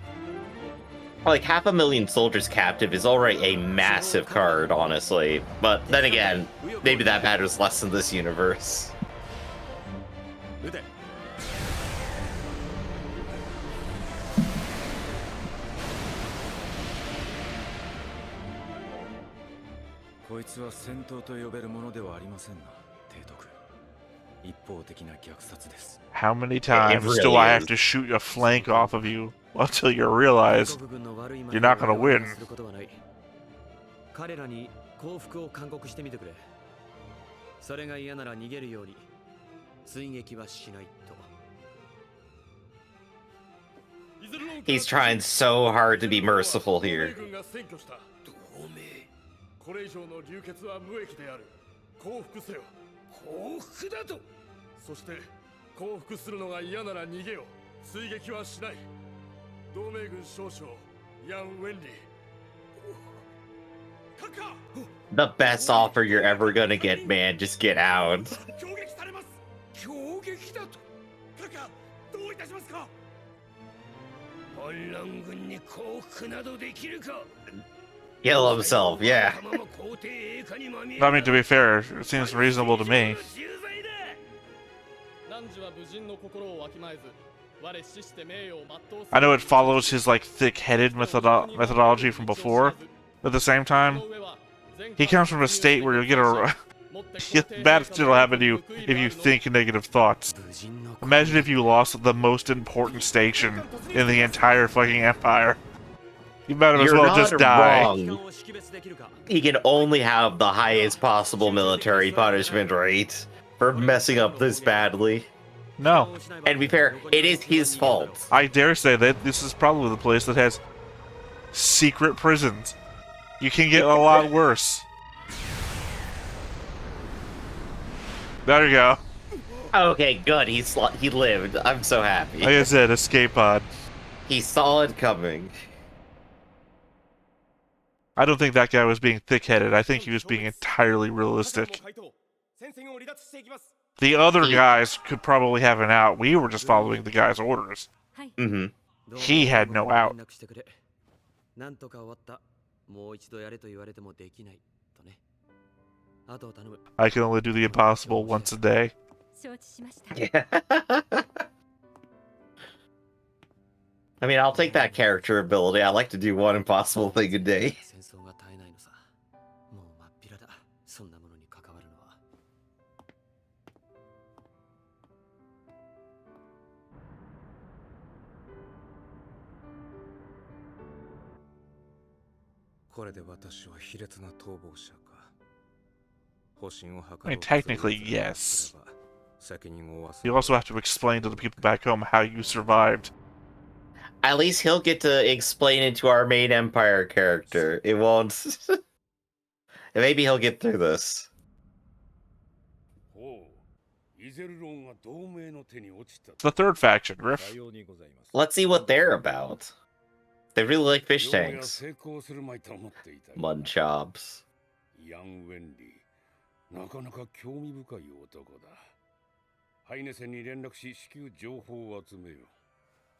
Like, 500,000 soldiers captive is already a massive card, honestly. But then again, maybe that matters less in this universe. 撃てこいつは戦闘と呼べるものではありませんな、提督。一方的な虐殺です。 How many times really do I have is. to shoot a flank off of you until you realize 国軍の悪い you're not gonna win? することはない彼らに降伏を勧告してみてくれそれが嫌なら逃げるように追撃はしないと He's trying so hard to be merciful here. これ以上の流血は無益である。降伏せよ。降伏だと。そして降伏するのが嫌なら逃げよ。追撃はしない。同盟軍少将ヤン・ウェンリー。 The best offer you're ever gonna get, man. Just get out. 攻撃されます。攻撃だと。カカ、どういたしますか。反乱軍に降伏などできるか。 Kill himself, yeah. I mean, to be fair, it seems reasonable to me. I know it follows his, like, thick-headed methodology from before, but at the same time, he comes from a state where you'll get a... bad shit will happen to you if you think negative thoughts. Imagine if you lost the most important station in the entire fucking empire. You might as well just die. Wrong. He can only have the highest possible military punishment rate for messing up this badly. No. And to be fair, it is his fault. I dare say that this is probably the place that has secret prisons. You can get a lot worse. There you go. Okay, good. He lived. I'm so happy. Like I said, escape pod. He saw it coming. I don't think that guy was being thick-headed. I think he was being entirely realistic. The other guys could probably have an out. We were just following the guy's orders. Mm-hmm. He had no out. I can only do the impossible once a day. Yeah. I mean, I'll take that character ability. I like to do one impossible thing a day. I mean, technically, yes. You also have to explain to the people back home how you survived. At least he'll get to explain it to our main Empire character. It won't... Maybe he'll get through this. The third faction, Griff. Let's see what they're about. They really like fish tanks. Munchobs. なかなか興味深い男だ。ハイネセンに連絡し至急情報を集めよ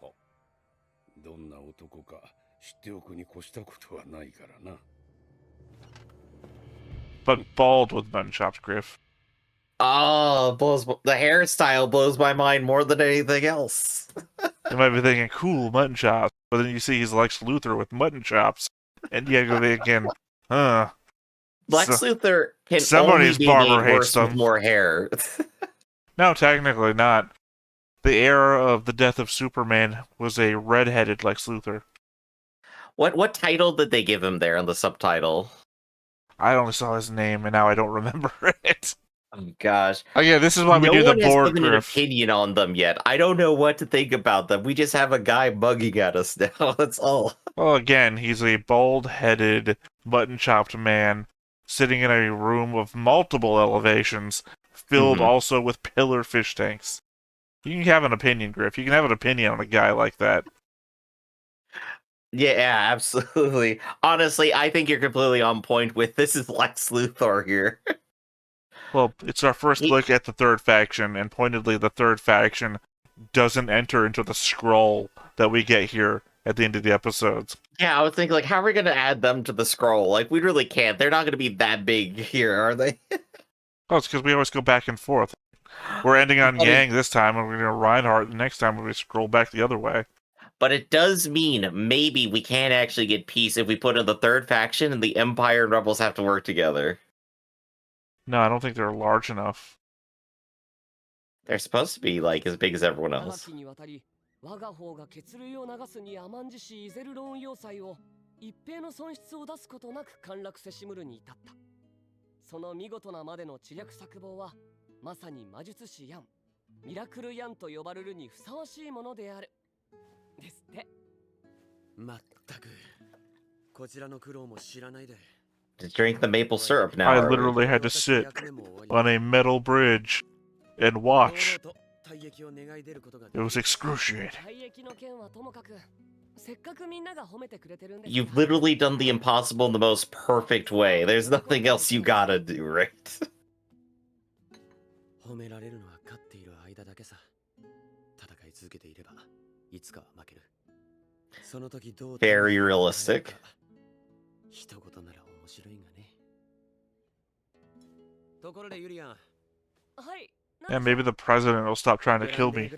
う。は、どんな男か知っておくに越したことはないからな。But bald with mutton chops, Griff. Oh, the hairstyle blows my mind more than anything else. You might be thinking, cool, mutton chops. But then you see he's Lex Luthor with mutton chops. And you go thinking, huh. Lex Luthor can somebody's only be barber made hates worse with them. more hair. No, technically not. The era of the death of Superman was a red-headed Lex Luthor. What title did they give him there in the subtitle? I only saw his name, and now I don't remember it. Oh gosh. Again, this is why we do the board, No one has given an Griff. opinion on them yet. I don't know what to think about them. We just have a guy bugging at us now. That's all. Well, again, he's a bald-headed, mutton-chopped man sitting in a room of multiple elevations, filled also with pillar fish tanks. You can have an opinion, Griff. You can have an opinion on a guy like that. Yeah, absolutely. Honestly, I think you're completely on point with this is Lex Luthor here. Well, it's our first look at the third faction, and pointedly, the third faction doesn't enter into the scroll that we get here at the end of the episodes. Yeah, I was thinking, like, how are we going to add them to the scroll? Like, we really can't. They're not going to be that big here, are they? Oh, it's because we always go back and forth. We're ending on Yang this time, and we're going to Reinhardt the next time when we scroll back the other way. But it does mean maybe we can't actually get peace if we put in the third faction and the Empire and Rebels have to work together. No, I don't think they're large enough. They're supposed to be, like, as big as everyone else. 我が方が血流を流すに甘んじしイゼルローン要塞を一平の損失を出すことなく陥落せしむるに至った。その見事なまでの知略策謀はまさに魔術師ヤン、ミラクルヤンと呼ばれるにふさわしいものである。ですって。まったくこちらの苦労も知らないで。To drink the maple syrup now. I literally had to sit on a metal bridge and watch. It was excruciating. You've literally done the impossible in the most perfect way. There's nothing else you gotta do, right? Very realistic. And maybe the president will stop trying to kill me.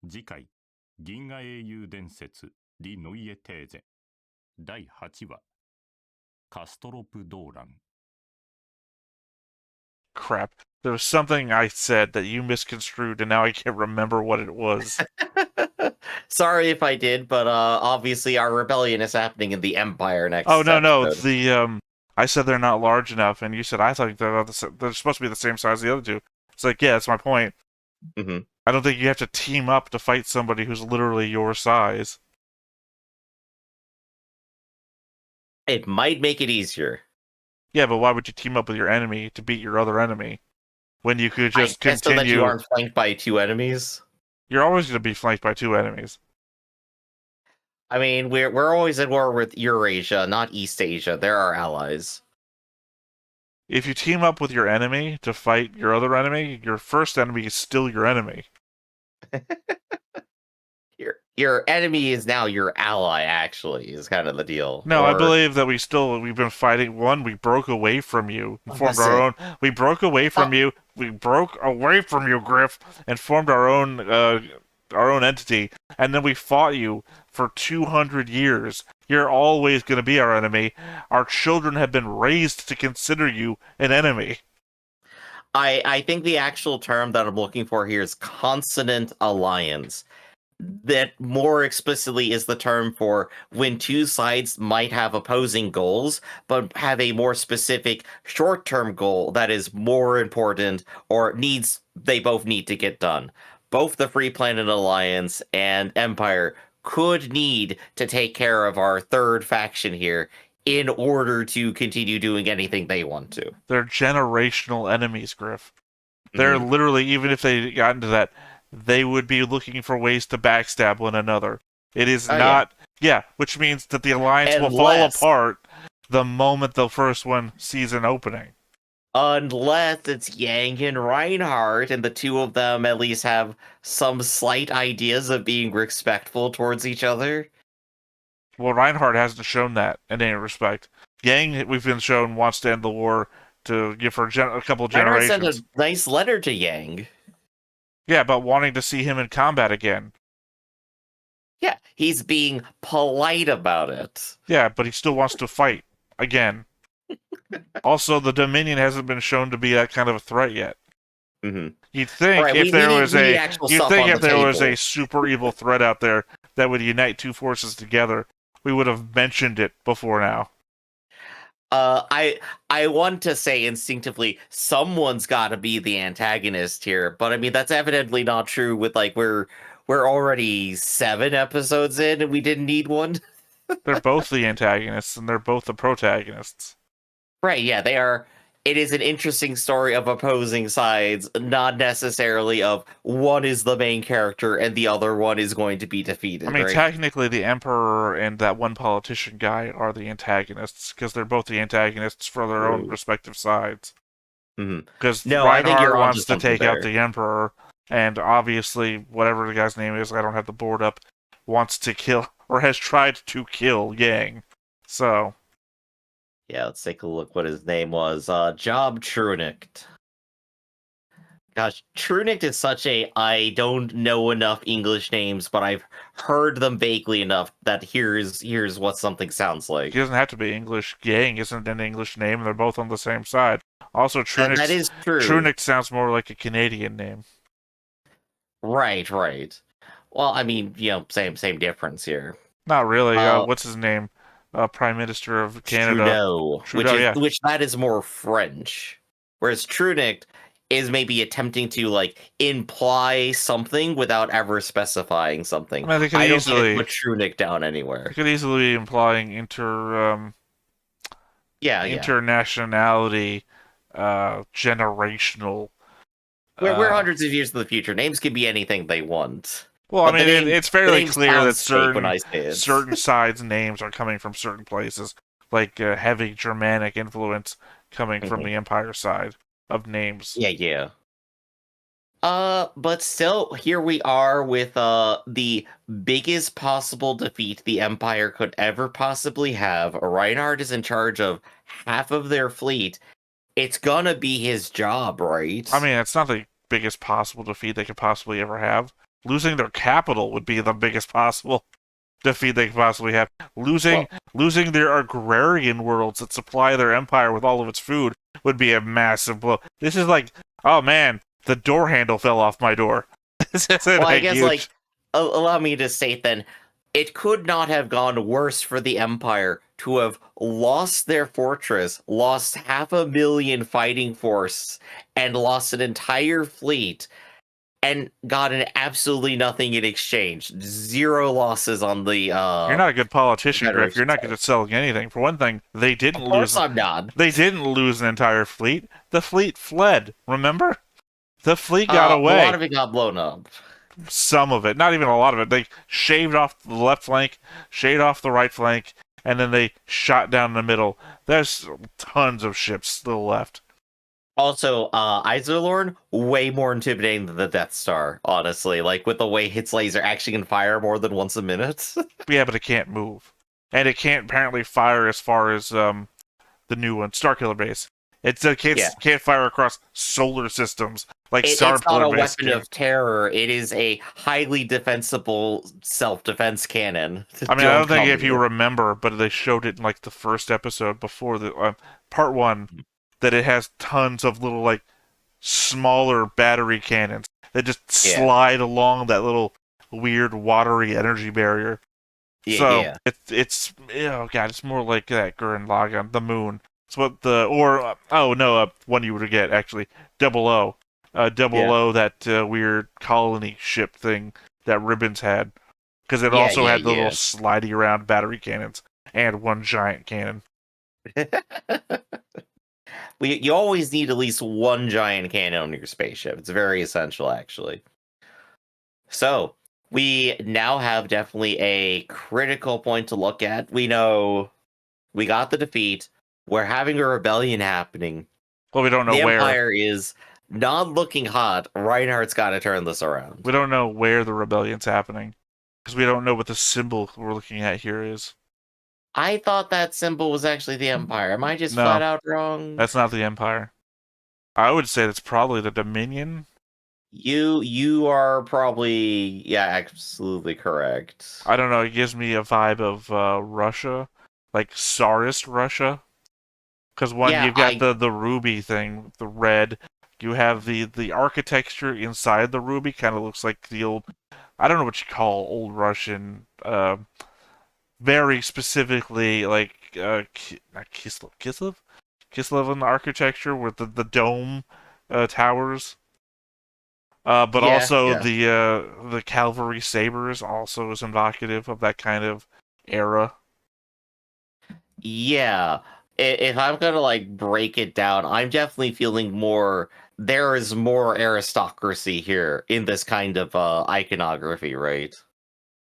次回銀河英雄伝説リ・ノイエテーゼ第8話カストロプ動乱 Crap. There was something I said that you misconstrued, and now I can't remember what it was. Sorry if I did, but obviously our rebellion is happening in the Empire next. Oh no, episode. I said they're not large enough, and you said I thought they're supposed to be the same size as the other two. It's like, yeah, that's my point. I don't think you have to team up to fight somebody who's literally your size. It might make it easier. Yeah, but why would you team up with your enemy to beat your other enemy when you could just continue? So that you aren't flanked by two enemies. You're always going to be flanked by two enemies. I mean, we're always at war with Eurasia, not East Asia. They're our allies. If you team up with your enemy to fight your other enemy, your first enemy is still your enemy. Your enemy is now your ally, actually, is kind of the deal. No, I believe that we've been fighting. One, we broke away from you and formed our own. We broke away from you. We broke away from you, Griff, and formed our own entity. And then we fought you for 200 years. You're always going to be our enemy. Our children have been raised to consider you an enemy. I think the actual term that I'm looking for here is consonant alliance. That more explicitly is the term for when two sides might have opposing goals, but have a more specific short-term goal that is more important or they both need to get done. Both the Free Planet Alliance and Empire could need to take care of our third faction here in order to continue doing anything they want to. They're generational enemies, Griff. They're literally, even if they got into that, they would be looking for ways to backstab one another. It is not... Yeah, which means that the alliance will fall apart the moment the first one sees an opening. Unless it's Yang and Reinhardt, and the two of them at least have some slight ideas of being respectful towards each other. Well, Reinhardt hasn't shown that in any respect. Yang, we've been shown, wants to end the war to give her a couple of Reinhardt sent generations. a nice letter to Yang. Yeah, but wanting to see him in combat again. Yeah, he's being polite about it. Yeah, but he still wants to fight again. Also, the Dominion hasn't been shown to be that kind of a threat yet. Mm-hmm. You'd think Right, if there was was a super evil threat out there that would unite two forces together, we would have mentioned it before now. I want to say instinctively someone's got to be the antagonist here, but I mean that's evidently not true. With like we're already 7 episodes in and we didn't need one. They're both the antagonists and they're both the protagonists. Right? Yeah, they are. It is an interesting story of opposing sides, not necessarily of one is the main character and the other one is going to be defeated. I mean, right? technically, the Emperor and that one politician guy are the antagonists because they're both the antagonists for their own respective sides. Because No, I think you're Reinhardt onto wants to something take out there. the Emperor, and obviously, whatever the guy's name is, I don't have the board up, wants to kill, or has tried to kill Yang. So, Yeah, let's take a look what his name was. Job Trunicht. Gosh, Trunicht is such a I don't know enough English names, but I've heard them vaguely enough that here's what something sounds like. he doesn't have to be English. Yang isn't an English name, and they're both on the same side. Also, That is true. Trunicht sounds more like a Canadian name. Right. Well, I mean, same difference here. Not really. What's his name? Prime Minister of Canada. Trudeau, which that is more French. Whereas Trunicht is maybe attempting to like imply something without ever specifying something. I mean, I don't get put Trunicht down anywhere. It could easily be implying internationality, generational. We're hundreds of years in the future. Names can be anything they want. Well, I mean, it's fairly clear that certain sides' sides' names are coming from certain places, like heavy Germanic influence coming from the Empire side of names. Yeah. But still, here we are with the biggest possible defeat the Empire could ever possibly have. Reinhard is in charge of half of their fleet. It's gonna be his job, right? I mean, it's not the biggest possible defeat they could possibly ever have. Losing their capital would be the biggest possible defeat they could possibly have. Losing their agrarian worlds that supply their empire with all of its food would be a massive blow. This is like, oh man, the door handle fell off my door. I guess, allow me to state then, it could not have gone worse for the Empire to have lost their fortress, lost 500,000 fighting force, and lost an entire fleet, and gotten absolutely nothing in exchange. 0 losses on the. You're not a good politician, Griff. You're not good at selling anything. For one thing, they didn't lose. I'm not. They didn't lose an entire fleet. The fleet fled. Remember? The fleet got away. A lot of it got blown up. Some of it, not even a lot of it. They shaved off the left flank, shaved off the right flank, and then they shot down the middle. There's tons of ships still left. Also, Iserlohn, way more intimidating than the Death Star, honestly. Like, with the way its laser actually can fire more than once a minute. Yeah, but it can't move. And it can't apparently fire as far as the new one, Starkiller Base. It can't fire across solar systems like It's not a weapon can. of terror. It is a highly defensible self-defense cannon. I mean, I don't think if you remember, but they showed it in like the first episode before the part 1, that it has tons of little like smaller battery cannons that just slide along that little weird watery energy barrier. It's it's more like that Gurren Lagann, the moon. It's what one you would get actually, 00. 00, that weird colony ship thing that Ribbons had, because it also had the little slidey around battery cannons and one giant cannon. You always need at least one giant cannon on your spaceship. It's very essential, actually. So, we now have definitely a critical point to look at. We know we got the defeat. We're having a rebellion happening. Well, we don't know The where. Empire is not looking hot. Reinhardt's got to turn this around. We don't know where the rebellion's happening. Because we don't know what the symbol we're looking at here is. I thought that symbol was actually the Empire. Am I just No, flat out wrong? that's not the Empire. I would say that's probably the Dominion. You are probably, yeah, absolutely correct. I don't know, it gives me a vibe of Russia. Like Tsarist Russia. Because one, Yeah, you've got the ruby thing, the red. You have the architecture inside the ruby kind of looks like the old, I don't know what you call old Russian, very specifically like not Kislev architecture with the dome towers. But Yeah, also yeah. the cavalry sabers also is evocative of that kind of era. Yeah. If I'm gonna like break it down, I'm definitely feeling more. There is more aristocracy here in this kind of iconography, right?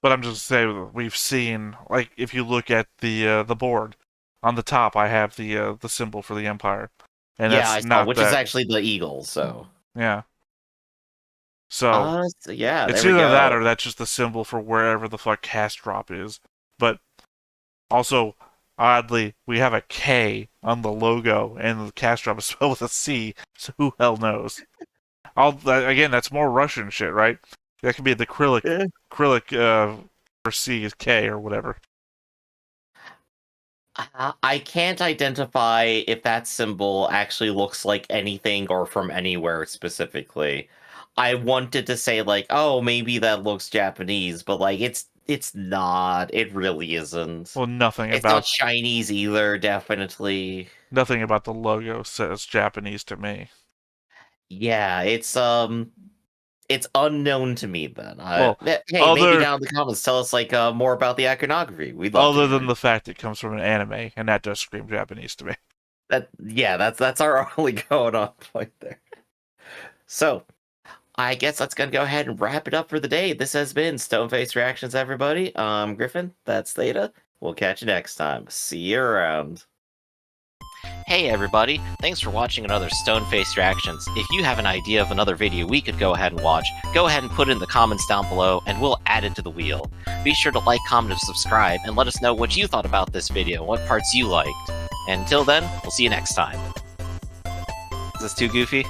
But I'm just saying we've seen, like, if you look at the board on the top, I have the symbol for the Empire, and Yeah, I that's saw, not which is that. actually the eagle. So Yeah. So yeah, it's there we either that go. or that's just the symbol for wherever the fuck cast drop is. But also, oddly, we have a K on the logo, and the cast drop is spelled with a C. So who hell knows? Again, that's more Russian shit, right? That could be the acrylic for C is K or whatever. I can't identify if that symbol actually looks like anything or from anywhere specifically. I wanted to say like, oh, maybe that looks Japanese, but like it's not. It really isn't. Well, It's not Chinese either, definitely. nothing about the logo says Japanese to me. Yeah, it's unknown to me then. Well, Hey, maybe down in the comments tell us like more about the iconography. We'd love to other hear than it. the fact it comes from an anime, and that does scream Japanese to me. That's our only going on point there. So, I guess that's gonna go ahead and wrap it up for the day. This has been Stoneface Reactions, everybody. Griffin, that's Theta. We'll catch you next time. See you around. Hey everybody, thanks for watching another Stoneface Reactions. If you have an idea of another video we could go ahead and watch, go ahead and put it in the comments down below and we'll add it to the wheel. Be sure to like, comment, and subscribe, and let us know what you thought about this video, what parts you liked. And until then, we'll see you next time. Is this too goofy?